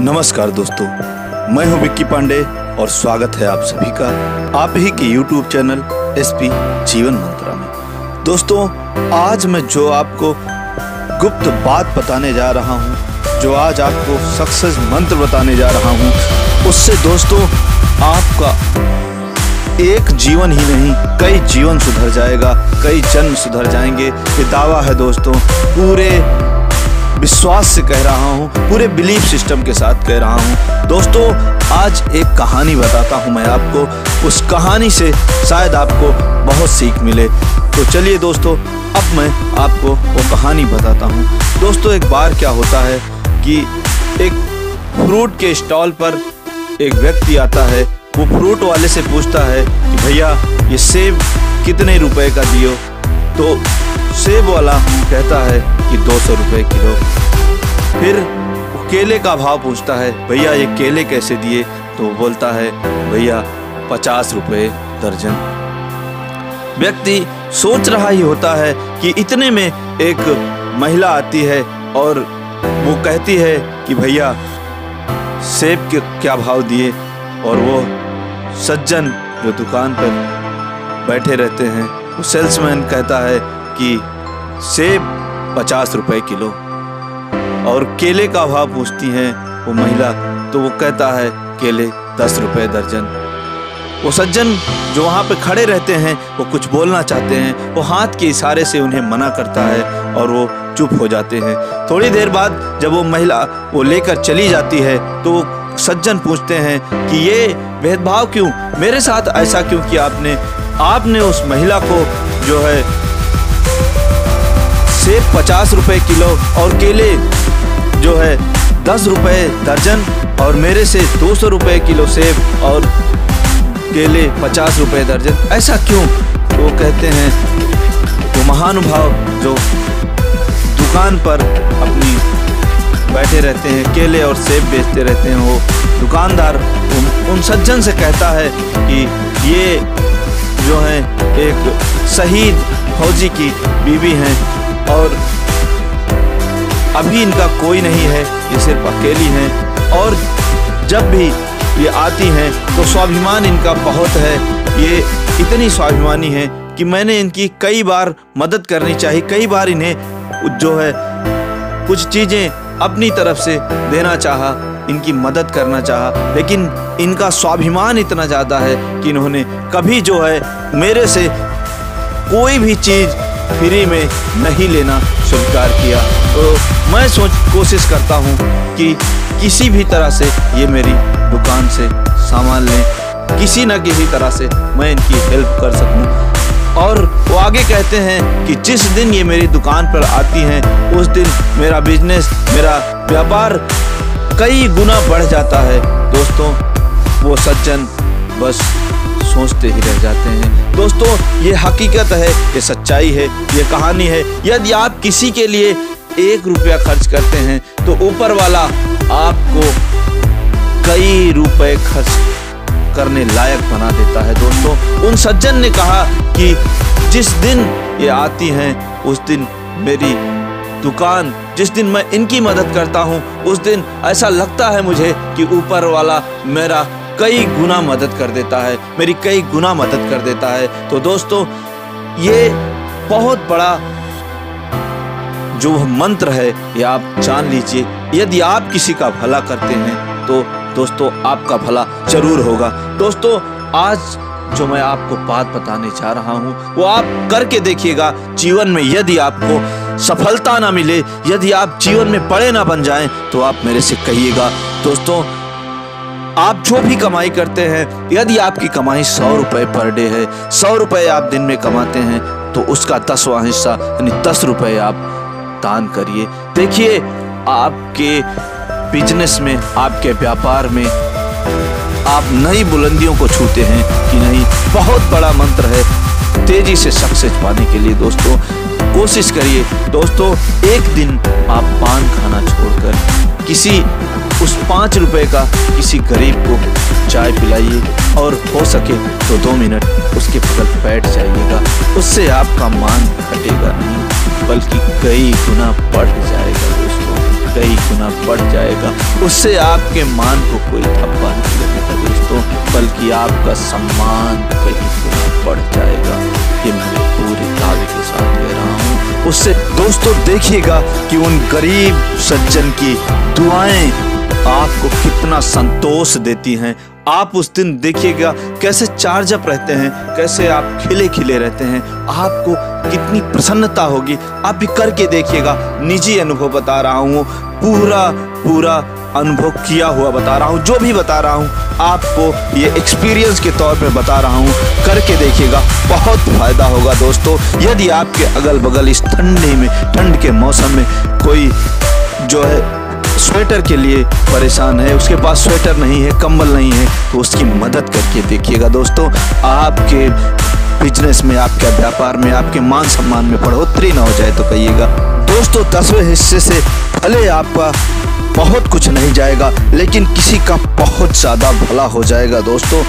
नमस्कार दोस्तों, मैं हूं विक्की पांडे और स्वागत है आप सभी का आप ही के YouTube चैनल SP जीवन मंत्रा में। दोस्तों, आज मैं जो आपको गुप्त बात बताने जा रहा हूं, जो आज आपको सक्सेस मंत्र बताने जा रहा हूं, उससे दोस्तों आपका एक जीवन ही नहीं कई जीवन सुधर जाएगा, कई जन्म सुधर जाएंगे। ये दावा है दोस्तों, पूरे विश्वास से कह रहा हूँ, पूरे बिलीफ सिस्टम के साथ कह रहा हूँ। दोस्तों, आज एक कहानी बताता हूँ मैं आपको, उस कहानी से शायद आपको बहुत सीख मिले। तो चलिए दोस्तों, अब मैं आपको वो कहानी बताता हूँ। दोस्तों, एक बार क्या होता है कि एक फ्रूट के स्टॉल पर एक व्यक्ति आता है। वो फ्रूट वाले से पूछता है कि भैया ये सेब कितने रुपए का दियो? तो सेब वाला कहता है कि 200 रुपये किलो। फिर केले का भाव पूछता है, भैया ये केले कैसे दिए? तो वो बोलता है भैया 50 रुपये दर्जन। व्यक्ति सोच रहा ही होता है कि इतने में एक महिला आती है और वो कहती है कि भैया सेब के क्या भाव दिए? और वो सज्जन जो दुकान पर बैठे रहते हैं, वो सेल्समैन कहता है कि सेब 50 रुपये किलो। और केले का भाव पूछती है वो महिला, तो वो कहता है केले 10 रुपये दर्जन। वो सज्जन जो वहाँ पे खड़े रहते हैं, वो कुछ बोलना चाहते हैं, वो हाथ के इशारे से उन्हें मना करता है और वो चुप हो जाते हैं। थोड़ी देर बाद जब वो महिला वो लेकर चली जाती है, तो सज्जन पूछते हैं कि ये भेदभाव क्यों, मेरे साथ ऐसा क्यों किया आपने उस महिला को जो है सेब 50 रुपये किलो और केले जो है 10 रुपये दर्जन और मेरे से 200 रुपये किलो सेब और केले 50 रुपये दर्जन, ऐसा क्यों? तो वो कहते हैं, वो महानुभाव जो दुकान पर अपनी बैठे रहते हैं, केले और सेब बेचते रहते हैं, वो दुकानदार उन सज्जन से कहता है कि ये जो है एक शहीद फौजी की बीवी हैं और अभी इनका कोई नहीं है, ये सिर्फ अकेली हैं। और जब भी ये आती हैं तो स्वाभिमान इनका बहुत है, ये इतनी स्वाभिमानी है कि मैंने इनकी कई बार मदद करनी चाहिए, कई बार इन्हें जो है कुछ चीज़ें अपनी तरफ से देना चाहा, इनकी मदद करना चाहा, लेकिन इनका स्वाभिमान इतना ज़्यादा है कि इन्होंने कभी जो है मेरे से कोई भी चीज़ फ्री में नहीं लेना स्वीकार किया। तो मैं कोशिश करता हूँ कि किसी भी तरह से ये मेरी दुकान से सामान लें, किसी न किसी तरह से मैं इनकी हेल्प कर सकूँ। और वो आगे कहते हैं कि जिस दिन ये मेरी दुकान पर आती हैं, उस दिन मेरा बिजनेस, मेरा व्यापार कई गुना बढ़ जाता है। दोस्तों, वो सज्जन बस सोचते ही रह जाते हैं। दोस्तों, ये हकीकत है, ये सच्चाई है, ये कहानी है। यदि आप किसी के लिए 1 रुपया खर्च करते हैं तो ऊपर वाला आपको कई रुपए खर्च करने लायक बना देता है। दोस्तों, उन सज्जन ने कहा कि जिस दिन ये आती हैं, उस दिन मेरी दुकान, जिस दिन मैं इनकी मदद करता हूँ, उस दिन ऐसा लगता है मुझे कि ऊपर वाला मेरा कई गुना मदद कर देता है, मेरी कई गुना मदद कर देता है। तो दोस्तों, ये बहुत बड़ा जो मंत्र है, ये आप जान लीजिए। यदि आप किसी का भला करते हैं तो दोस्तों आपका भला जरूर होगा। दोस्तों, आज जो मैं आपको बात बताने जा रहा हूँ, वो आप करके देखिएगा। जीवन में यदि आपको सफलता ना मिले, यदि आप जीवन में बड़े ना बन जाएं, तो आप मेरे से कहिएगा। दोस्तों, आप जो भी कमाई करते हैं, यदि आपकी कमाई 100 रुपये पर डे है, 100 रुपये आप दिन में कमाते हैं, तो उसका 10वां हिस्सा यानी 10 रुपये आप दान करिए। देखिए, आपके बिजनेस में, आपके व्यापार में आप नई बुलंदियों को छूते हैं कि नहीं। बहुत बड़ा मंत्र है तेजी से सक्सेस पाने के लिए। दोस्तों, कोशिश करिए। दोस्तों, एक दिन आप पान खाना छोड़कर किसी उस 5 रुपए का किसी गरीब को चाय पिलाइए और हो सके तो 2 मिनट उसके बगल बैठ जाइएगा। उससे आपका मान घटेगा नहीं, बल्कि कई गुना बढ़ जाएगा। दोस्तों, कई गुना बढ़ जाएगा। उससे आपके मान को कोई धब्बा नहीं लगेगा दोस्तों, बल्कि आपका सम्मान कई गुना बढ़ जाएगा। ये मैं पूरे दावे के साथ कह रहा हूँ। उससे दोस्तों देखिएगा कि उन गरीब सज्जन की दुआएं आपको कितना संतोष देती हैं। आप उस दिन देखिएगा कैसे चार्ज अप रहते हैं, कैसे आप खिले खिले रहते हैं, आपको कितनी प्रसन्नता होगी। आप भी करके देखिएगा, निजी अनुभव बता रहा हूँ, पूरा अनुभव किया हुआ बता रहा हूँ। जो भी बता रहा हूँ आपको ये एक्सपीरियंस के तौर पे बता रहा हूँ, करके देखिएगा, बहुत फायदा होगा दोस्तों। यदि आपके अगल बगल इस ठंड के मौसम में कोई जो है स्वेटर के लिए परेशान है, उसके पास स्वेटर नहीं है, कंबल नहीं है, तो उसकी मदद करके देखिएगा दोस्तों। आपके बिजनेस में, आपके व्यापार में, आपके मान सम्मान में बढ़ोतरी ना हो जाए तो कहिएगा दोस्तों। 10वें हिस्से से भले आपका बहुत कुछ नहीं जाएगा, लेकिन किसी का बहुत ज़्यादा भला हो जाएगा दोस्तों,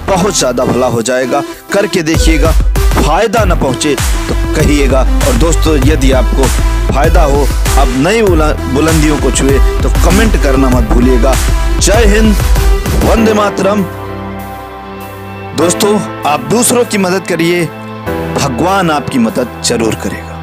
बहुत ज़्यादा भला हो जाएगा। करके देखिएगा, फायदा न पहुँचे तो कहिएगा। और दोस्तों यदि आपको फायदा हो, अब नई बुलंदियों को छुए, तो कमेंट करना मत भूलिएगा। जय हिंद, वंदे मातरम। दोस्तों आप दूसरों की मदद करिए, भगवान आपकी मदद जरूर करेगा।